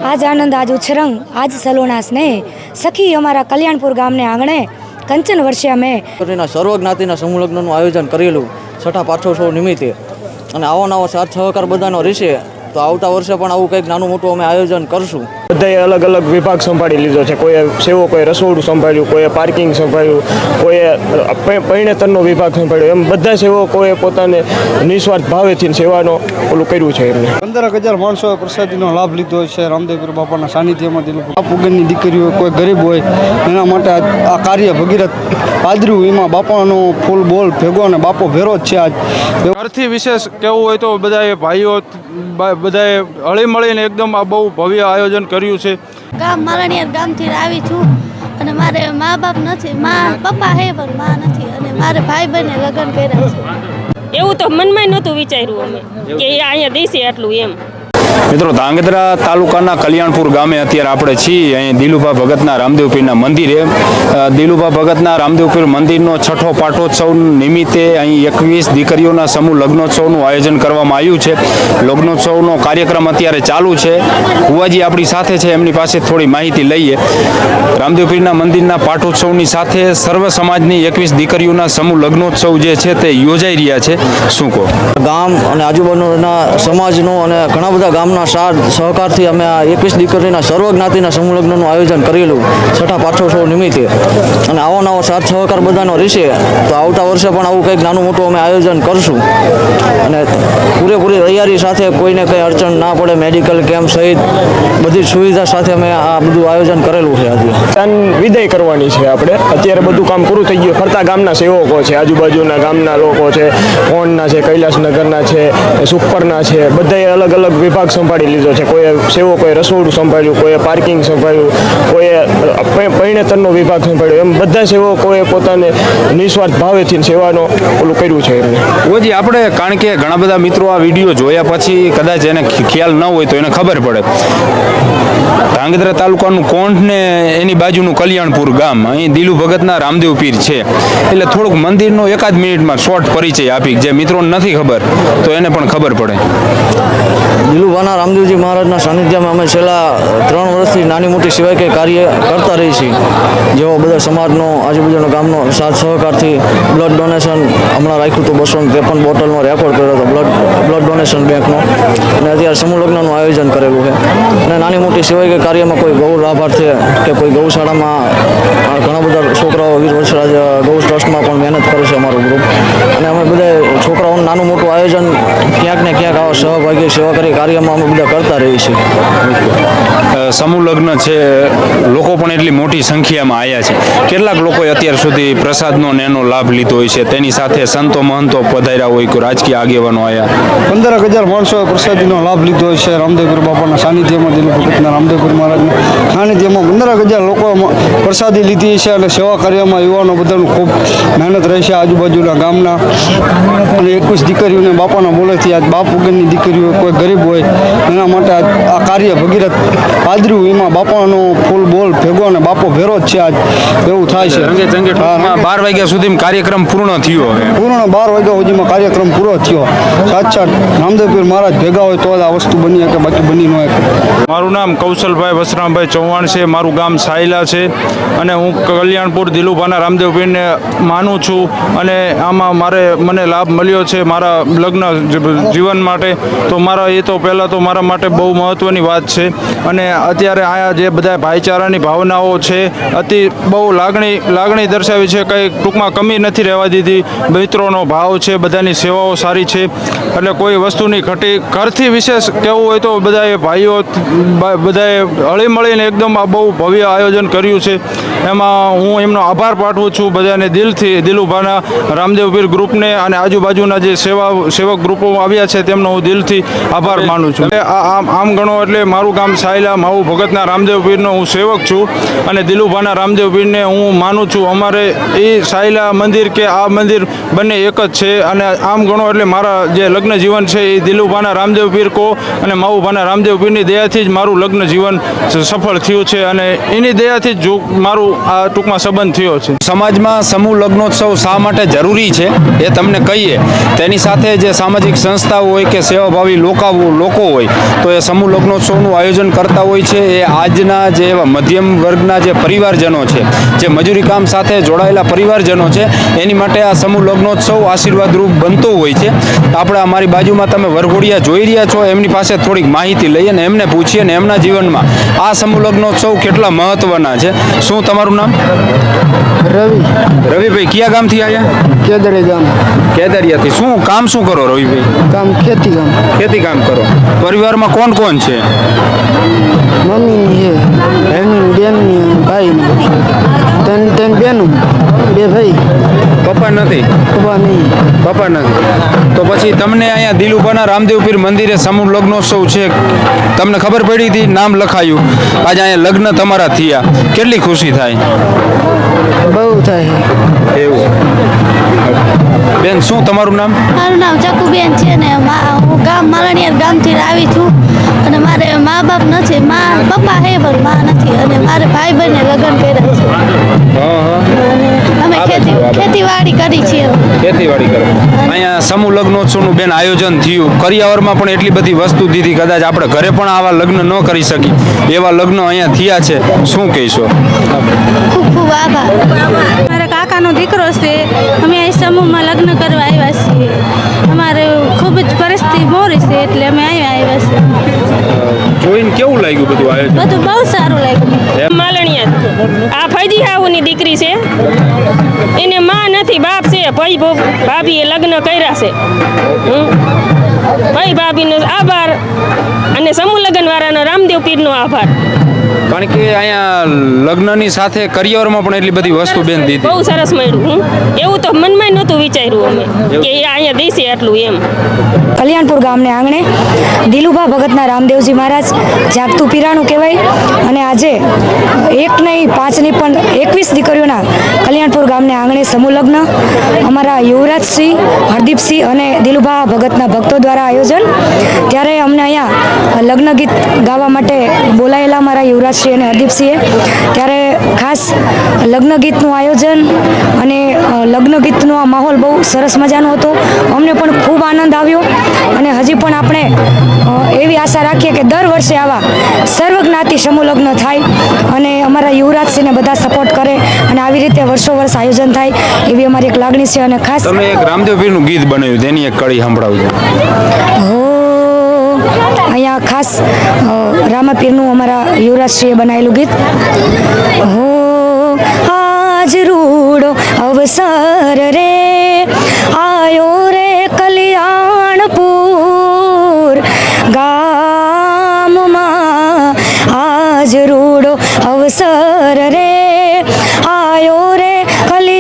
आज आनंद आज उछरंग आज सलोना स्नेह सखी अमारा कल्याणपुर गामने आंगणे कंचन वर्षिया में सर्व ज्ञातिना समूह लग्नનું આયોજન કરેલું છઠ્ઠા પાઠોત્સવ નિમિત્તે અને આવો નવો સાથ સહકાર બધાનો રહેશે તો આવતા વર્ષે પણ આવું કંઈક નાનું મોટું અમે આયોજન કરશું। બધાએ અલગ અલગ વિભાગ સંભાળી લીધો છે। કોઈએ સેવકોએ રસોડું સંભાળ્યું, કોઈએ પાર્કિંગ સંભાળ્યું, કોઈએ પરિણેતરનો વિભાગ સંભાળ્યો, એમ બધા સેવકોએ પોતાને નિસ્વાર્થ ભાવેથી સેવાનો ઓલું કર્યું છે। એમને 15,000 માણસોએ પ્રસાદીનો લાભ લીધો છે રામદેવપીર બાપાના સાનિધ્યમાં। બાપુગનની દીકરીઓ કોઈ ગરીબ હોય એના માટે આ કાર્ય ભગીરથ પાદર્યું, એમાં બાપાનો ફૂલ બોલ ભેગો અને બાપો ભેરો જ છે। આજ ઘરથી વિશેષ કહેવું હોય તો બધાએ ભાઈઓ બધાએ હળીમળીને એકદમ આ બહુ ભવ્ય આયોજન કર્યું છે। ગામ મારણિયાર ગામથી આવી છું અને મારે મા બાપ નથી, પપ્પા હે પણ મા નથી અને મારે ભાઈ બહેને લગ્ન કર્યા છે। એવું તો મનમાં નહોતું વિચાર્યું અમે કે અહીંયા દેશે આટલું એમ। મિત્રો, ધાંગધ્રા તાલુકાના કલ્યાણપુર ગામે અત્યારે આપણે છીએ। અહીં દિલુભા ભગતના રામદેવપીરના મંદિરે દિલુભા ભગતના રામદેવપીર મંદિરનો છઠ્ઠો પાઠોત્સવ નિમિત્તે અહીં 21 દીકરીઓના સમૂહ લગ્નોત્સવનું આયોજન કરવામાં આવ્યું છે। લગ્નોત્સવનો કાર્યક્રમ અત્યારે ચાલુ છે। કુવાજી આપણી સાથે છે, એમની પાસે થોડી માહિતી લઈએ। રામદેવપીરના મંદિરના પાઠોત્સવની સાથે સર્વ સમાજની 21 દીકરીઓના સમૂહ લગ્નોત્સવ જે છે તે યોજાઈ રહ્યા છે, શું કહો? ગામ અને આજુબાજુના સમાજનો અને ઘણા બધા ગામના સાથ સહકારથી અમે આ 21 દીકરીના સર્વ જ્ઞાતિના સમૂહ લગ્નનું આયોજન કરેલું છઠ્ઠા પાઠોત્સવ નિમિત્તે અને આવો નવો સાથ સહકાર બધાનો રહેશે તો આવતા વર્ષે પણ આવું કંઈક નાનું મોટું અમે આયોજન કરશું અને પૂરેપૂરી તૈયારી સાથે કોઈને કંઈ અડચણ ના પડે, મેડિકલ કેમ્પ સહિત બધી સુવિધા સાથે અમે આ બધું આયોજન કરેલું છે। આજે વિદાય કરવાની છે આપણે। અત્યારે બધું કામ પૂરું થઈ ગયું। ફરતા ગામના સેવકો છે, આજુબાજુના ગામના લોકો છે, કોણના છે, કૈલાસનગરના છે, સુખપરના છે, બધાએ અલગ અલગ વિભાગ સંભાળી લીધો છે। કોઈએ સેવકોએ રસોડું સંભાળ્યું, કોઈએ પાર્કિંગ સંભાળ્યું, કોઈએ પરિણેતરનો વિભાગ સંભાળ્યો, એમ બધા સેવકોએ પોતાને નિસ્વાર્થ ભાવેથી સેવાનો ઓલું કર્યું છે। એમને ઓજી આપણે કારણ કે ઘણા બધા મિત્રો આ વિડીયો જોયા પછી કદાચ એને ખ્યાલ ન હોય તો એને ખબર પડે। ધાંગધ્રા તાલુકાનું કોંઢ ને એની બાજુનું કલ્યાણપુર ગામ, અહીં દિલુ ભગતના રામદેવપીર છે, એટલે થોડુંક મંદિરનો એકાદ મિનિટમાં શોર્ટ પરિચય આપી જે મિત્રોને નથી ખબર તો એને પણ ખબર પડે। દિલુભાના રામદેવજી મહારાજના સાનિધ્યમાં અમે છેલ્લા 3 વર્ષથી નાની મોટી સિવાય કંઈ કાર્ય કરતા રહી છીએ। જેવો બધા સમાજનો આજુબાજુના ગામનો સાથ સહકારથી બ્લડ ડોનેશન હમણાં રાખ્યું હતું, 253 બોટલનો રેકોર્ડ કર્યો હતો બ્લડ ડોનેશન બેંકનો, અને અત્યારે સમૂહ લગ્નનું આયોજન કરેલું છે। અને નાની મોટી સિવાય કંઈ કાર્યમાં કોઈ ગૌ લાભાર્થી કે કોઈ ગૌશાળામાં ઘણા બધા છોકરાઓ 20 વર્ષ ગૌ ટ્રસ્ટમાં પણ મહેનત કરે છે અમારું ગ્રુપ, અને અમે બધા છોકરાઓનું નાનું મોટું આયોજન ક્યાંક ને ક્યાંક આવા સહભાગી સેવા કરી કાર્યમાં અમે બધા કરતા રહીએ છીએ। સમૂહ લગ્ન છે, લોકો પણ એટલી મોટી સંખ્યામાં આવ્યા છે। કેટલાક લોકોએ અત્યાર સુધી પ્રસાદનો એનો લાભ લીધો હોય છે, તેની સાથે સંતો મહંતો પધાર્યા હોય, કોઈ રાજકીય આગેવાનો આવ્યા। 15,000 માણસોએ પ્રસાદીનો લાભ લીધો છે રામદેવપીર બાપાના સાનિધ્યમાં। દિલુ ભગતના રામદેવપીર મહારાજના સાનિધ્યમાં 15,000 લોકો પ્રસાદી લીધી છે અને સેવા કાર્યમાં યુવાનો બધાનું ખૂબ મહેનત રહે છે આજુબાજુના ગામના। અને 21 દીકરીઓને બાપાના બોલેથી આજ બાપુગનની દીકરીઓ કોઈ ગરીબ હોય એના માટે આ કાર્ય ભગીરથ પાદર્યું, એમાં બાપાનો ફૂલ બોલ ભેગો અને બાપો ભેરો જ છે। આજ એવું થાય છે। 12 વાગ્યા સુધી કાર્યક્રમ પૂર્ણ થયો, પૂર્ણ 12 વાગ્યા સુધીમાં કાર્યક્રમ પૂરો થયો। સાક્ષાત રામદેવપીર મહારાજ ભેગા હોય તો આ વસ્તુ બની શકે, બાકી બની ન શકે। મારું નામ કૌશલભાઈ વસરામભાઈ ચૌહાણ છે, મારું ગામ સાયલા છે અને હું કલ્યાણપુર દિલુભાના રામદેવપીરને માનું છું અને આમાં મને લાભ મળ્યો છે મારા લગ્ન જીવન માટે। તો મારા એ તો પહેલાં તો મારા માટે બહુ મહત્ત્વની વાત છે અને અત્યારે આયા જે બધા ભાઈચારાની ભાવનાઓ છે બહુ લાગણી દર્શાવી છે, કંઈ ટૂંકમાં કમી નથી રહેવા દીધી। મિત્રોનો ભાવ છે, બધાની સેવાઓ સારી છે, એટલે કોઈ વસ્તુની ઘટી। ઘરથી વિશેષ કહેવું હોય તો બધાએ ભાઈઓ બધાએ હળીમળીને એકદમ આ બહુ ભવ્ય આયોજન કર્યું છે। એમાં હું એમનો આભાર પાઠવું છું બધાને દિલથી, દિલુભાના રામદેવપીર ગ્રુપને અને આજુબાજુના જે સેવક ગ્રુપો આવ્યા છે તેમનો હું દિલથી આભાર માનું છું। આમ ગણો એટલે મારું ગામ સાયલા, માવું ભગતના રામદેવપીરનો હું સેવક છું અને દિલુભાના રામદેવપીરને હું માનું છું। અમારે એ સાયલા મંદિર કે આ મંદિર બંને એક જ છે અને આમ ગણો એટલે મારા જે લગ્ન જીવન છે એ દિલુભાના રામદેવપીર કો અને માવુભાના રામદેવપીરની દયાથી જ મારું લગ્ન જીવન સફળ થયું છે અને એની દયાથી જ મારું આ ટૂંકમાં સંબંધ થયો છે. સમાજમાં સમૂહ લગ્નોત્સવ શા માટે જરૂરી છે એ તમને કહીએ. તેની સાથે જે સામાજિક સંસ્થાઓ હોય કે સેવાભાવી લોકો હોય તો એ સમૂહ લગ્નોત્સવનું આયોજન કરતા હોય છે. એ આજના જે એવા મધ્યમ વર્ગના જે પરિવારજનો છે, જે મજૂરી કામ સાથે જોડાયેલા પરિવારજનો છે, એની માટે આ સમૂહ લગ્નોત્સવ આશીર્વાદરૂપ બનતો હોય છે. આપણે અમારી બાજુમાં તમે વરઘોડિયા જોઈ રહ્યા છો, એમની પાસે થોડીક માહિતી લઈએ ને એમને પૂછીએ ને એમના જીવનમાં આ સમૂહ લગ્નોત્સવ કેટલા મહત્વના છે. શું તમારું નામ? રવિભાઈ, કયા ગામથી આવ્યા? કેદરે ગામ કેદરિયાથી. શું કામ શું કરો રવિભાઈ? કામ ખેતી કામ કરો. પરિવારમાં કોણ કોણ છે? મમ્મીની છે, એમની બેનની, ભાઈની, ત્રણ બેનું, 2 ભાઈ. પપ્પા નથી? પપ્પા નથી. તો પછી તમને અહીંયા દિલુભાના રામદેવ પીર મંદિરે સમૂહ લગ્નોત્સવ છે, તમને ખબર પડી હતી, નામ લખાયું, આજે અહીંયા લગ્ન તમારા થયા, કેટલી ખુશી થાય? બહુ થાય. એવું. બેન, શું તમારું નામ? મારું નામ ચકુબેન છે ને હું ગામ માલણિયાર ગામથી આવી છું અને મારે મા બાપ નથી. પપ્પા હે પણ મા નથી અને મારે ભાઈ બહેને લગ્ન કર્યા છે અને અમે ખેતીવાડી કરી છીએ. ખેતીવાડી કરો. અહીંયા સમૂહ લગ્નોત્સવનું બેન આયોજન થયું. કરિયાવરમાં પણ એટલી બધી વસ્તુ દીધી, કદાચ આપણે ઘરે પણ આવા લગ્ન ન કરી શકી એવા લગ્ન અહીંયા થયા છે. શું કહીશો? ખૂબ ખૂબ આભાર. મારા કાકાનો દીકરો છે. અમે અહીં સમૂહમાં લગ્ન કરવા આવ્યા છીએ. અમારે ખૂબ જ પરિસ્થિતિ મોરી છે એટલે અમે અહીંયા આવ્યા છીએ. જોઈને કેવું લાગ્યું બધું આયોજન? બધું બહુ સારું લાગ્યું. માલણિયા આ ફૈજી હાઉની દીકરી છે, એને માં નથી, બાપ છે. ભાભીએ લગ્ન કર્યા છે. ભાઈ ભાભીનો આભાર અને સમૂહ લગ્ન વાળાનો રામદેવ પીરનો આભાર. કારણ કે અહીંયા લગ્નની સાથે કરિયાવરમાં પણ એટલી બધી વસ્તુ બેન દીધી. બહુ સરસ મળ્યું. એવું તો મનમાં નહોતું વિચાર્યું અમે કે અહીંયા દેશે આટલું એમ. કલ્યાણપુર ગામને આંગણે દિલુભા ભગતના રામદેવજી મહારાજ જાગતું પીરાણું કહેવાય અને આજે એક નહીં 5 નહીં પણ 21 દીકરીઓના કલ્યાણપુર ગામને આંગણે સમૂહ લગ્ન અમારા યુવરાજસિંહ, હરદીપસિંહ અને દિલુભા ભગતના ભક્તો દ્વારા આયોજન. ત્યારે અમને અહીંયા લગ્ન ગીત ગાવા માટે બોલાયેલા મારા યુવરાજસિંહ અને હરદીપસિંહે. ત્યારે ખાસ લગ્ન ગીતનું આયોજન અને લગ્ન ગીતનો આ માહોલ બહુ સરસ મજાનો હતો. અમને પણ ખૂબ આનંદ આવ્યો અને હજી પણ આપણે એવી આશા રાખીએ કે દર વર્ષે આવા સર્વજ્ઞાતિ સમૂહ લગ્ન થાય અને અમારા યુવરાજસિંહને બધા સપોર્ટ કરે અને આવી રીતે વર્ષો વર્ષ આયોજન થાય એવી અમારી એક લાગણી છે. અને ખાસ તમે એક રામદેવ પીરનું ગીત બનાવ્યું, તેની એક કડી સંભળાવજો. અહીંયા ખાસ રામાપીરનું અમારા યુવરાજશ્રીએ બનાવેલું ગીત. હો આજ રૂડો અવસર રે આયો રે કલ્યાણપુર ગામમાં, આજ રૂડો અવસર રે આયો રે કલ્યાણપુર